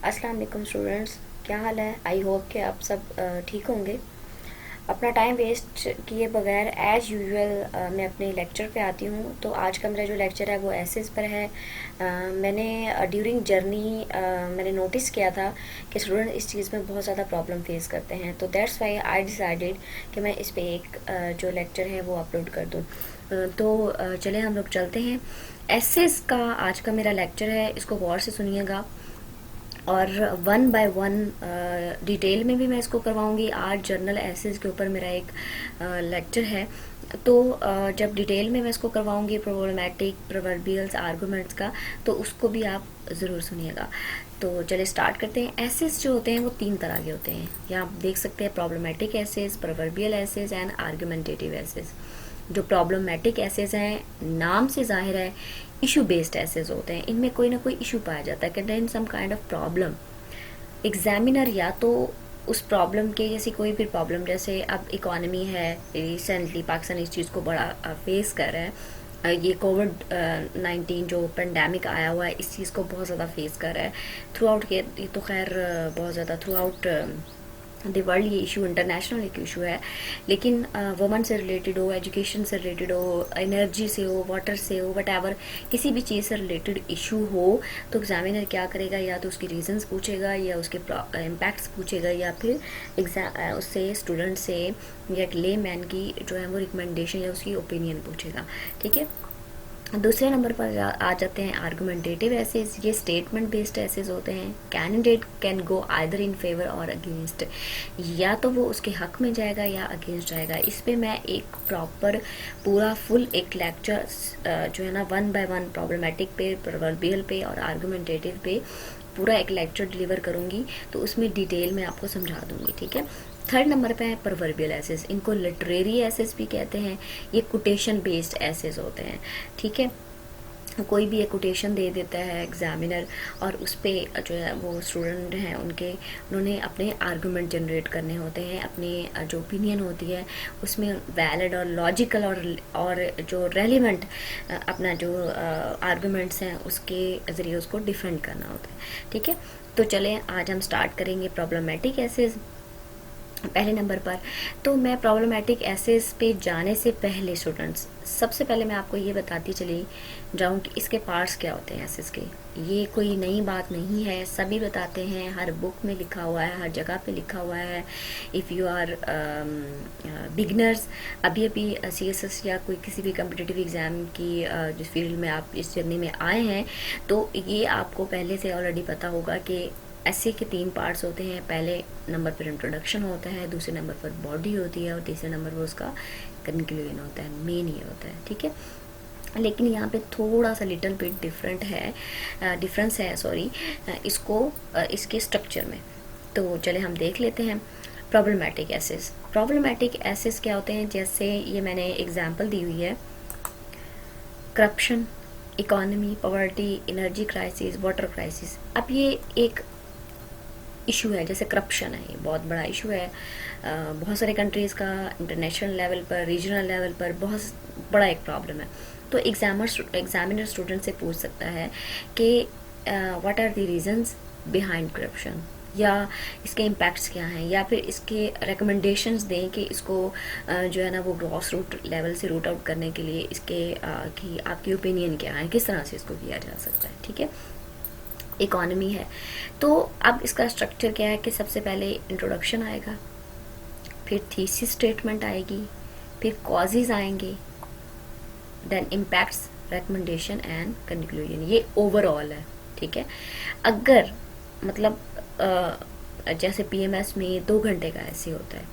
अस्सलाम वालेकुम स्टूडेंट्स, क्या हाल है। आई होप कि आप सब ठीक होंगे। अपना टाइम वेस्ट किए बगैर एज़ यूजुअल मैं अपने लेक्चर पे आती हूँ। तो आज का मेरा जो लेक्चर है वो एसेस पर है। मैंने ड्यूरिंग जर्नी मैंने नोटिस किया था कि स्टूडेंट इस चीज़ में बहुत ज़्यादा प्रॉब्लम फेस करते हैं। तो दैट्स वाई आई डिसाइडेड कि मैं इस पे एक जो लेक्चर है वो अपलोड कर दूँ। चले हम लोग चलते हैं। एसेस का आज का मेरा लेक्चर है, इसको गौर से सुनिएगा और वन बाय वन डिटेल में भी मैं इसको करवाऊंगी। आज जर्नल एसेस के ऊपर मेरा एक लेक्चर है। तो जब डिटेल में मैं इसको करवाऊंगी प्रॉब्लमेटिक प्रोवर्बियल्स आर्गुमेंट्स का, तो उसको भी आप ज़रूर सुनिएगा। तो चलिए स्टार्ट करते हैं। एसेस जो होते हैं वो तीन तरह के होते हैं। यहाँ आप देख सकते हैं problematic essays, proverbial essays and argumentative essays. जो प्रॉब्लमेटिक एसेस हैं, नाम से जाहिर है इशू बेस्ड एसेस होते हैं। इनमें कोई ना कोई इशू पाया जाता है, contain some kind of problem. Examiner या तो उस प्रॉब्लम के जैसी कोई भी प्रॉब्लम, जैसे अब इकोनॉमी है, रिसेंटली पाकिस्तान इस चीज़ को बड़ा फेस कर रहा है। ये कोविड 19 जो पेंडेमिक आया हुआ है, इस चीज़ को बहुत ज़्यादा फेस कर रहा है थ्रू आउट के। ये तो खैर बहुत ज़्यादा थ्रू आउट द वर्ल्ड ये इशू इंटरनेशनल एक इशू है। लेकिन वुमन से रिलेटेड हो, एजुकेशन से रिलेटेड हो, एनर्जी से हो, वाटर से हो, वट एवर किसी भी चीज़ से रिलेटेड इशू हो, तो एग्जामिनर क्या करेगा, या तो उसकी रीजंस पूछेगा, या उसके इम्पैक्ट्स पूछेगा, या फिर उससे स्टूडेंट से या एक ले मैन की जो है वो रिकमेंडेशन या उसकी ओपिनियन पूछेगा। ठीक है। दूसरे नंबर पर आ जाते हैं आर्गुमेंटेटिव एसेस। ये स्टेटमेंट बेस्ड एसेस होते हैं। Candidate can go either in favour और अगेंस्ट, या तो वो उसके हक में जाएगा या अगेंस्ट जाएगा। इस पे मैं एक प्रॉपर पूरा फुल एक लेक्चर जो है ना वन बाय वन प्रॉब्लमेटिक पे, प्रोवर्बियल पे और आर्गुमेंटेटिव पे पूरा एक लेक्चर डिलीवर करूंगी। तो उसमें डिटेल में आपको समझा दूंगी। ठीक है। थर्ड नंबर पे है प्रोवर्बियल एसेस। इनको लिटरेरी एसेस भी कहते हैं। ये कोटेशन बेस्ड एसेस होते हैं। ठीक है। कोई भी एक कोटेशन दे देता है एग्जामिनर, और उस पर जो है वो स्टूडेंट हैं उन्होंने अपने आर्गूमेंट जनरेट करने होते हैं। अपनी जो ओपिनियन होती है उसमें वैलिड और लॉजिकल और जो रेलिवेंट अपना जो आर्गूमेंट्स हैं उसके ज़रिए उसको डिफेंड करना होता है। ठीक है। तो चलें आज हम स्टार्ट करेंगे प्रॉब्लमेटिक एसेस पहले नंबर पर। तो मैं प्रॉब्लमेटिक एसेस पे जाने से पहले स्टूडेंट्स, सबसे पहले मैं आपको ये बताती चली जाऊँ कि इसके पार्ट्स क्या होते हैं एसेस के। ये कोई नई बात नहीं है, सभी बताते हैं, हर बुक में लिखा हुआ है, हर जगह पे लिखा हुआ है। इफ़ यू आर बिगनर्स, अभी अभी CSS या कोई किसी भी कम्पिटिटिव एग्ज़ाम की जिस फील्ड में आप इस जर्नी में आए हैं, तो ये आपको पहले से ऑलरेडी पता होगा कि ऐसे के तीन पार्ट्स होते हैं। पहले नंबर पर इंट्रोडक्शन होता है, दूसरे नंबर पर बॉडी होती है, और तीसरे नंबर पर उसका कंक्लूजन होता है, मेन ये होता है। ठीक है। लेकिन यहाँ पे थोड़ा सा लिटिल बिट डिफरेंस है सॉरी इसके स्ट्रक्चर में। तो चले हम देख लेते हैं प्रॉब्लमेटिक एसेस। प्रॉब्लमेटिक एसेस क्या होते हैं, जैसे ये मैंने एग्जांपल दी हुई है। Corruption, economy, poverty, energy crisis, water crisis. अब ये एक इशू है, जैसे करप्शन है, ये बहुत बड़ा इशू है। बहुत सारे कंट्रीज़ का इंटरनेशनल लेवल पर, रीजनल लेवल पर बहुत बड़ा एक प्रॉब्लम है। तो एग्जामिनर स्टूडेंट से पूछ सकता है कि what are the reasons behind corruption, या इसके इम्पैक्ट्स क्या हैं, या फिर इसके रिकमेंडेशंस दें कि इसको जो है ना वो ग्रॉस रूट लेवल से रूट आउट करने के लिए इसके कि आपकी ओपिनियन क्या है, किस तरह से इसको किया जा सकता है। ठीक है। इकोनॉमी है, तो अब इसका स्ट्रक्चर क्या है कि सबसे पहले इंट्रोडक्शन आएगा, फिर थीसिस स्टेटमेंट आएगी, फिर कॉजेज आएंगे, then impacts, recommendation and conclusion. ये ओवरऑल है। ठीक है। अगर मतलब जैसे PMS में 2 घंटे का ऐसे होता है,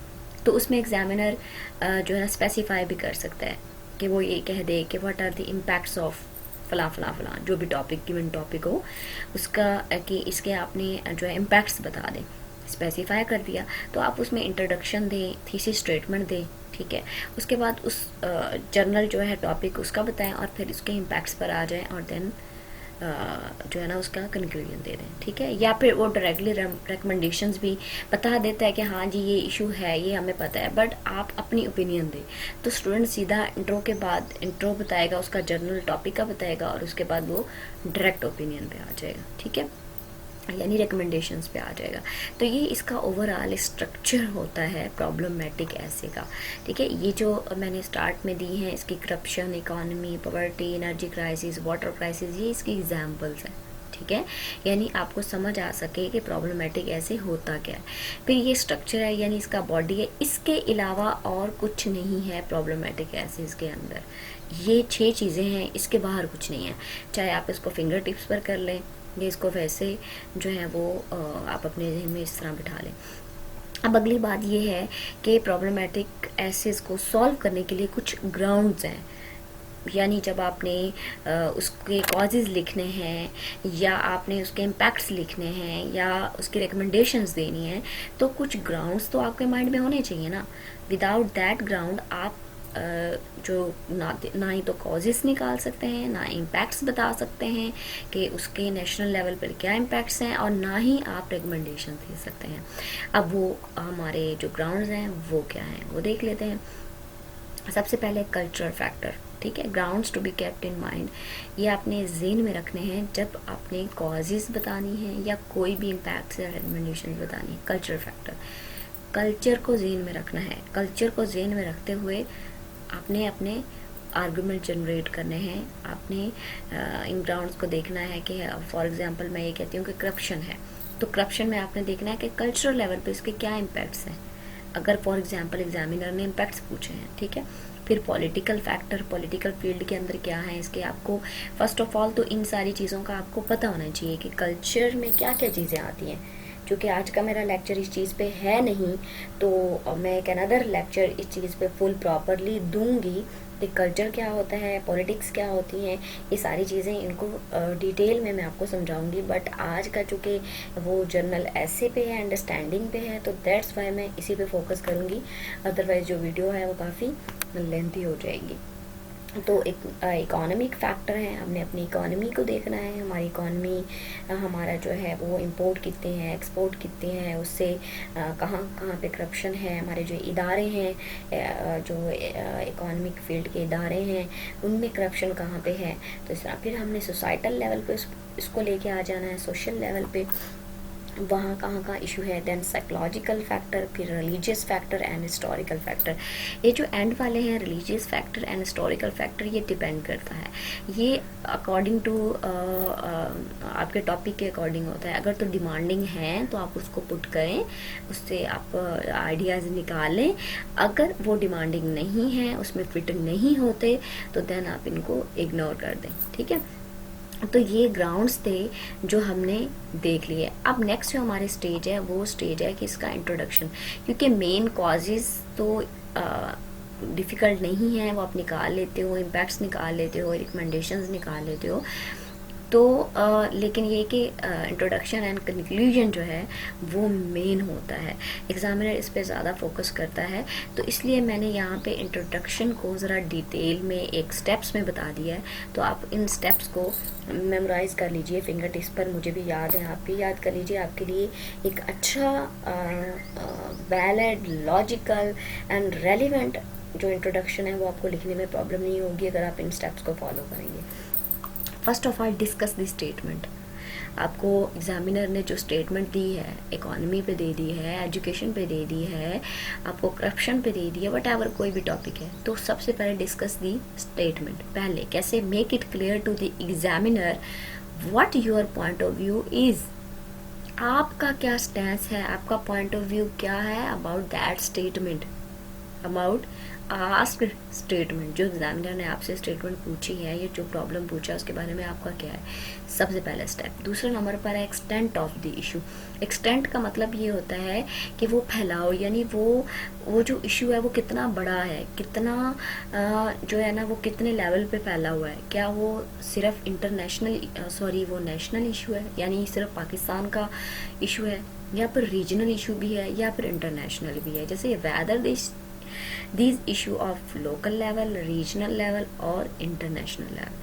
तो उसमें एग्जामिनर जो है स्पेसिफाई भी कर सकता है कि वो ये कह दे कि what are the impacts of फला फला फला, जो भी टॉपिक गिवन टॉपिक हो उसका, कि इसके आपने जो है इम्पैक्ट्स बता दें। स्पेसिफाई कर दिया तो आप उसमें इंट्रोडक्शन दें, थीसिस स्टेटमेंट दें। ठीक है। उसके बाद उस जर्नल जो है टॉपिक उसका बताएं, और फिर उसके इम्पैक्ट्स पर आ जाएं, और देन जो है ना उसका कंक्लूजन दे दें। ठीक है। या फिर वो डायरेक्टली रिकमेंडेशंस भी बता देता है कि हाँ जी ये इशू है, ये हमें पता है, बट आप अपनी ओपिनियन दें। तो स्टूडेंट सीधा इंट्रो के बाद इंट्रो बताएगा, उसका जर्नल टॉपिक का बताएगा, और उसके बाद वो डायरेक्ट ओपिनियन पे आ जाएगा। ठीक है। यानी रिकमेंडेशंस पे आ जाएगा। तो ये इसका ओवरऑल स्ट्रक्चर होता है प्रॉब्लमेटिक ऐसे का, ठीक है। ये जो मैंने स्टार्ट में दी हैं इसकी corruption, economy, poverty, energy crisis, water crisis, ये इसकी एग्जांपल्स हैं, ठीक है। यानी आपको समझ आ सके कि प्रॉब्लमेटिक ऐसे होता क्या है। फिर ये स्ट्रक्चर है यानी इसका बॉडी है, इसके अलावा और कुछ नहीं है प्रॉब्लमेटिक ऐसे इसके अंदर। ये 6 चीज़ें हैं, इसके बाहर कुछ नहीं है। चाहे आप इसको फिंगर टिप्स पर कर लें या इसको वैसे जो है वो आप अपने जहन में इस तरह बिठा लें। अब अगली बात ये है कि प्रॉब्लमेटिक एसिड्स को सॉल्व करने के लिए कुछ ग्राउंड्स हैं। यानी जब आपने उसके कॉजेज़ लिखने हैं या आपने उसके इम्पैक्ट्स लिखने हैं या उसकी रिकमेंडेशंस देनी है, तो कुछ ग्राउंड्स तो आपके माइंड में होने चाहिए ना। विदाउट दैट ग्राउंड आप जो ना ही तो कॉजेस निकाल सकते हैं, ना इम्पैक्ट्स बता सकते हैं कि उसके नेशनल लेवल पर क्या इम्पैक्ट्स हैं, और ना ही आप रिकमेंडेशन दे सकते हैं। अब वो हमारे जो ग्राउंड्स हैं वो क्या हैं वो देख लेते हैं। सबसे पहले कल्चरल फैक्टर, ठीक है। Grounds to be kept in mind, ये आपने जेन में रखने हैं जब आपने कॉजेज बतानी है या कोई भी इम्पैक्ट्स या रिकमेंडेशन बतानी है। कल्चरल फैक्टर, कल्चर को जेन में रखना है। कल्चर को जेन में रखते हुए आपने अपने आर्गुमेंट जनरेट करने हैं। आपने इन ग्राउंड्स को देखना है कि फॉर एग्जांपल मैं ये कहती हूँ कि करप्शन है, तो करप्शन में आपने देखना है कि कल्चरल लेवल पे इसके क्या इम्पैक्ट्स हैं। अगर फॉर एग्जांपल एग्जामिनर ने इम्पैक्ट्स पूछे हैं, ठीक है। फिर पॉलिटिकल फैक्टर, पॉलिटिकल फील्ड के अंदर क्या है इसके, आपको फर्स्ट ऑफ ऑल तो इन सारी चीज़ों का आपको पता होना चाहिए कि कल्चर में क्या क्या चीज़ें आती हैं। क्योंकि आज का मेरा लेक्चर इस चीज़ पे है नहीं, तो मैं एक अनदर लेक्चर इस चीज़ पे फुल प्रॉपरली दूंगी कि कल्चर क्या होता है, पॉलिटिक्स क्या होती हैं, ये सारी चीज़ें इनको डिटेल में मैं आपको समझाऊंगी। बट आज का चूँकि वो जर्नल ऐसे पे है, अंडरस्टैंडिंग पे है, तो दैट्स वाई मैं इसी पे फोकस करूँगी। अदरवाइज जो वीडियो है वो काफ़ी लेंथी हो जाएगी। तो एक इकोनॉमिक फैक्टर है, हमने अपनी इकोनॉमी को देखना है। हमारी इकोनॉमी, हमारा जो है वो इंपोर्ट कितने हैं, एक्सपोर्ट कितने हैं, उससे कहाँ कहाँ पे करप्शन है। हमारे जो इदारे हैं, जो इकोनॉमिक फील्ड के इदारे हैं, उनमें करप्शन कहाँ पे है। तो इस तरह फिर हमने सोसाइटल लेवल पे इसको लेके आ जाना है, सोशल लेवल पे वहाँ कहाँ का इशू है। देन साइकोलॉजिकल फैक्टर, फिर religious factor and historical factor. ये जो एंड वाले हैं religious factor and historical factor, ये डिपेंड करता है, ये अकॉर्डिंग टू आपके टॉपिक के अकॉर्डिंग होता है। अगर तो डिमांडिंग है तो आप उसको पुट करें, उससे आप आइडियाज़ निकालें। अगर वो डिमांडिंग नहीं है, उसमें फिट नहीं होते, तो देन आप इनको इग्नोर कर दें, ठीक है। तो ये ग्राउंड्स थे जो हमने देख लिए। अब नेक्स्ट जो हमारे स्टेज है वो स्टेज है कि इसका इंट्रोडक्शन, क्योंकि मेन कॉजेज़ तो डिफ़िकल्ट नहीं है, वो आप निकाल लेते हो, इम्पैक्ट्स निकाल लेते हो, रिकमेंडेशंस निकाल लेते हो। तो लेकिन ये कि इंट्रोडक्शन एंड कंक्लूजन जो है वो मेन होता है। एग्जामिनर इस पे ज़्यादा फोकस करता है, तो इसलिए मैंने यहाँ पे इंट्रोडक्शन को ज़रा डिटेल में एक स्टेप्स में बता दिया है। तो आप इन स्टेप्स को मेमोराइज़ कर लीजिए फिंगर टिप्स पर, मुझे भी याद है, आप भी याद कर लीजिए। आपके लिए एक अच्छा वैलिड, लॉजिकल एंड रेलिवेंट जो इंट्रोडक्शन है वो आपको लिखने में प्रॉब्लम नहीं होगी अगर आप इन स्टेप्स को फॉलो करेंगे। First of all discuss the statement. आपको एग्जामिनर ने जो स्टेटमेंट दी है, इकोनॉमी पे दे दी है, एजुकेशन पे दे दी है, आपको करप्शन पे दे दी है, वट एवर कोई भी टॉपिक है, तो सबसे पहले डिस्कस दी स्टेटमेंट। पहले कैसे make it clear to the examiner what your point of view is. आपका क्या स्टैंस है, आपका पॉइंट ऑफ व्यू क्या है about that statement, about ask statement. जो एग्जामिनर ने आपसे स्टेटमेंट पूछी है या जो प्रॉब्लम पूछा है उसके बारे में आपका क्या है, सबसे पहला स्टेप। दूसरे नंबर पर है extent of the issue. Extent का मतलब ये होता है कि वो फैलाव, यानी वो जो इशू है वो कितना बड़ा है, कितना जो है ना वो कितने लेवल पे फैला हुआ है। क्या वो सिर्फ वो नेशनल इशू है, यानी सिर्फ पाकिस्तान का इशू है, या फिर रीजनल इशू भी है, या फिर इंटरनेशनल भी है। जैसे weather these issue of local level, regional level और international level।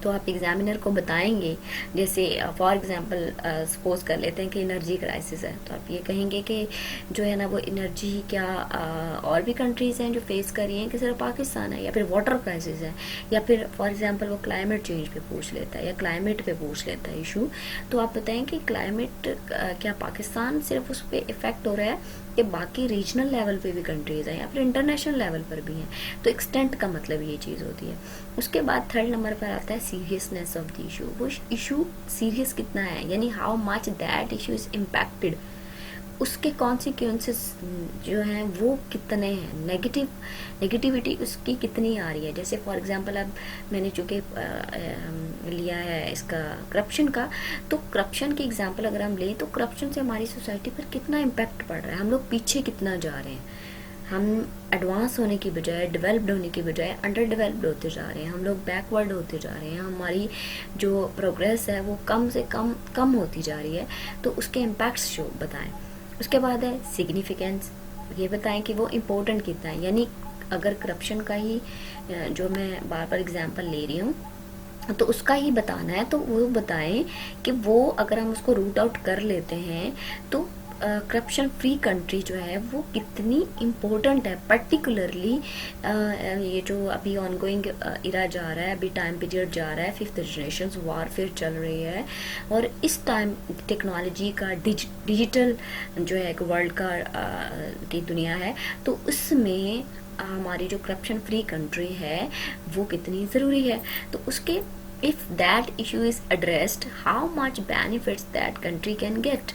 तो आप एग्जामिनर को बताएंगे, जैसे फॉर एग्जांपल सपोज कर लेते हैं कि एनर्जी क्राइसिस है, तो आप ये कहेंगे कि जो है ना वो एनर्जी क्या और भी कंट्रीज़ हैं जो फेस कर रही हैं कि सिर्फ पाकिस्तान है, या फिर वाटर क्राइसिस है, या फिर फॉर एग्जांपल वो क्लाइमेट चेंज पे पूछ लेता है या क्लाइमेट पे पूछ लेता है इशू। तो आप बताएं कि क्लाइमेट क्या पाकिस्तान सिर्फ उस पर इफेक्ट हो रहा है कि बाकी रीजनल लेवल पे भी कंट्रीज़ हैं या फिर इंटरनेशनल लेवल पर भी हैं। तो एक्सटेंट का मतलब ये चीज़ होती है। उसके बाद थर्ड नंबर पर आता है सीरियसनेस ऑफ द इशू। वो इशू सीरियस कितना है, यानी how much that issue is impacted, उसके कॉन्सिक्वेंसेस जो हैं वो कितने हैं, नेगेटिविटी उसकी कितनी आ रही है। जैसे फॉर एग्जांपल अब मैंने चूँकि लिया है इसका करप्शन का, तो करप्शन की एग्जांपल अगर हम लें तो करप्शन से हमारी सोसाइटी पर कितना इम्पैक्ट पड़ रहा है, हम लोग पीछे कितना जा रहे हैं, हम एडवांस होने की बजाय, डेवलप्ड होने की बजाय अंडर डेवलप्ड होते जा रहे हैं, हम लोग बैकवर्ड होते जा रहे हैं, हमारी जो प्रोग्रेस है वो कम से कम होती जा रही है। तो उसके इम्पैक्ट्स जो बताएं। उसके बाद है सिग्निफिकेंस, ये बताएं कि वो इम्पोर्टेंट कितना है, यानी अगर करप्शन का ही जो मैं बार बार एग्जांपल ले रही हूँ तो उसका ही बताना है, तो वो बताएं कि वो अगर हम उसको रूट आउट कर लेते हैं तो करप्शन फ्री कंट्री जो है वो कितनी इम्पोर्टेंट है। पर्टिकुलरली ये जो अभी ऑनगोइंग इरा जा रहा है, अभी टाइम पीरियड जा रहा है, 5th जनरेशन वारफेयर चल रही है, और इस टाइम टेक्नोलॉजी का डिजिटल जो है एक वर्ल्ड का की दुनिया है, तो उसमें हमारी जो करप्शन फ्री कंट्री है वो कितनी ज़रूरी है। तो उसके if that issue is addressed, how much benefits that country can get.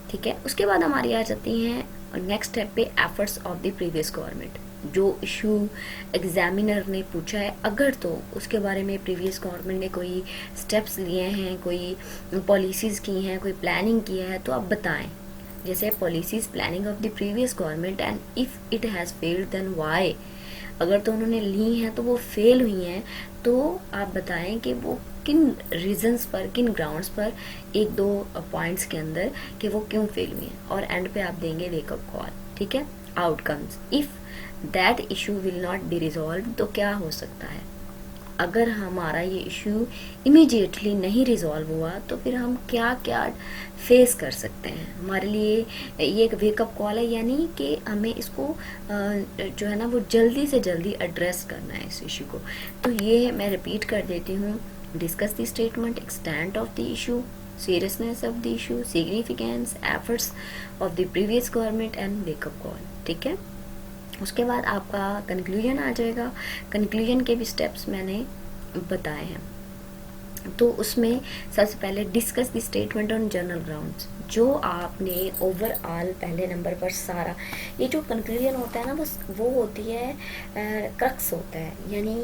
ठीक है। उसके बाद हमारी आ जाती हैं नेक्स्ट स्टेप पे efforts of the previous government. जो इशू एग्जामिनर ने पूछा है, अगर तो उसके बारे में प्रीवियस गवर्नमेंट ने कोई स्टेप्स लिए हैं, कोई पॉलिसीज़ की हैं, कोई प्लानिंग किया है, तो आप बताएं। जैसे policies planning of the previous government and if it has failed then why. अगर तो उन्होंने ली हैं तो वो फेल हुई हैं, तो आप बताएं कि वो किन रीजंस पर, किन ग्राउंड्स पर, एक दो पॉइंट्स के अंदर कि वो क्यों फेल हुई हैं, और एंड पे आप देंगे वेकअप कॉल। ठीक है। Outcomes, if that issue will not be resolve, तो क्या हो सकता है। अगर हमारा ये इशू इमीडिएटली नहीं रिजॉल्व हुआ तो फिर हम क्या क्या फेस कर सकते हैं। हमारे लिए ये एक वेकअप कॉल है, यानी कि हमें इसको जो है ना वो जल्दी से जल्दी एड्रेस करना है इस इशू को। तो ये मैं रिपीट कर देती हूँ। Discuss the statement, extent of the issue, seriousness of the issue, significance, efforts of the previous government and wake up call. ठीक है। उसके बाद आपका कंक्लूजन आ जाएगा। कंक्लूजन के भी स्टेप्स मैंने बताए हैं। तो उसमें सबसे पहले discuss the statement on general grounds. जो आपने ओवरऑल पहले नंबर पर सारा ये जो कंक्लूजन होता है ना, वो होती है क्रक्स होता है, यानी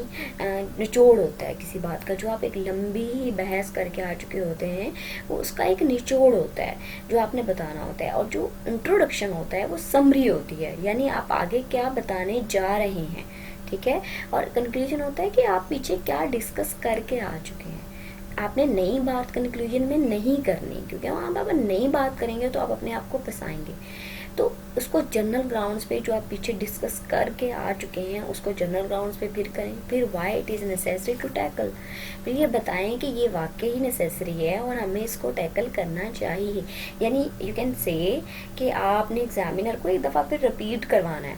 निचोड़ होता है किसी बात का। जो आप एक लंबी बहस करके आ चुके होते हैं वो उसका एक निचोड़ होता है जो आपने बताना होता है। और जो इंट्रोडक्शन होता है वो समरी होती है, यानी आप आगे क्या बताने जा रहे हैं। ठीक है। और कंक्लूजन होता है कि आप पीछे क्या डिस्कस करके आ चुके हैं। आपने नई बात कंक्लूजन में नहीं करनी, क्योंकि वहाँ पर नई बात करेंगे तो आप अपने आप को फंसाएंगे। तो उसको जनरल ग्राउंड्स पे जो आप पीछे डिस्कस करके आ चुके हैं उसको जनरल ग्राउंड्स पे फिर करें। फिर why it is necessary to tackle, फिर ये बताएं कि ये वाकई ही नेसेसरी है और हमें इसको टैकल करना चाहिए। यानी यू कैन से कि आपने एग्जामिनर को एक दफ़ा फिर रिपीट करवाना है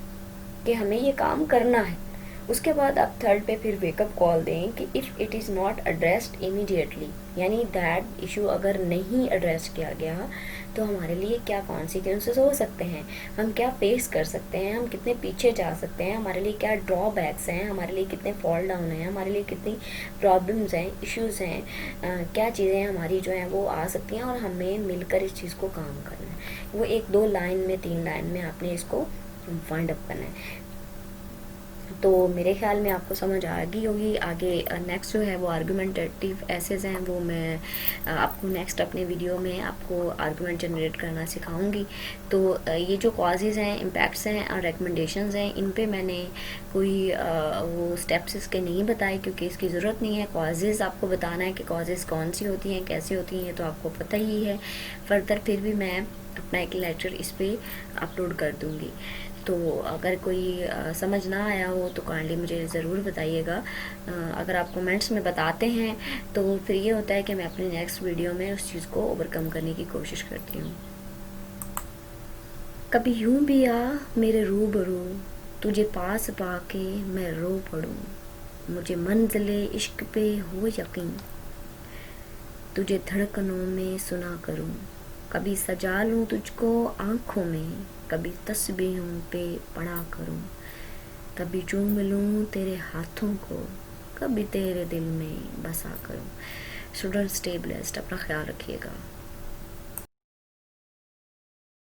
कि हमें ये काम करना है। उसके बाद आप थर्ड पे फिर वेकअप कॉल दें कि if it is not addressed immediately, यानी दैट इशू अगर नहीं एड्रेस किया गया तो हमारे लिए क्या कॉन्सिक्वेंसेस हो सकते हैं, हम क्या फेस कर सकते हैं, हम कितने पीछे जा सकते हैं, हमारे लिए क्या ड्रॉबैक्स हैं, हमारे लिए कितने फॉल डाउन हैं, हमारे लिए कितनी प्रॉब्लम्स हैं, इश्यूज़ हैं, क्या चीज़ें हमारी जो हैं वो आ सकती हैं, और हमें मिलकर इस चीज़ को काम करना है। वो 1-2 लाइन में 3 लाइन में आपने इसको वाइंड अप करना है। तो मेरे ख्याल में आपको समझ आ गई होगी। आगे नेक्स्ट जो है वो आर्गुमेंटेटिव एसेज हैं, वो मैं आपको नेक्स्ट अपने वीडियो में आपको आर्गुमेंट जनरेट करना सिखाऊंगी। तो ये जो कॉजेज़ हैं, इम्पैक्ट्स हैं और रिकमेंडेशंस हैं, इन पे मैंने कोई वो स्टेप्स इसके नहीं बताए क्योंकि इसकी ज़रूरत नहीं है। कॉजेज़ आपको बताना है कि कॉजेज़ कौन सी होती हैं, कैसे होती हैं, तो आपको पता ही है। फर्दर फिर भी मैं अपना एक लेक्चर इस पर अपलोड कर दूँगी। तो अगर कोई समझ ना आया हो तो काइंडली मुझे ज़रूर बताइएगा। अगर आप कमेंट्स में बताते हैं तो फिर ये होता है कि मैं अपनी नेक्स्ट वीडियो में उस चीज़ को ओवरकम करने की कोशिश करती हूँ। कभी यूं भी आ मेरे रूबरू, तुझे पास पाके मैं रो पड़ूं, मुझे मंजिले इश्क पे हो यकीन, तुझे धड़कनों में सुना करूं, कभी सजा लूं तुझको आँखों में, कभी तस्बीहों पे पढ़ा करूं, कभी चूम लूं तेरे हाथों को, कभी तेरे दिल में बसा करूं। स्टूडेंट स्टे ब्लेस्ड, अपना ख्याल रखिएगा।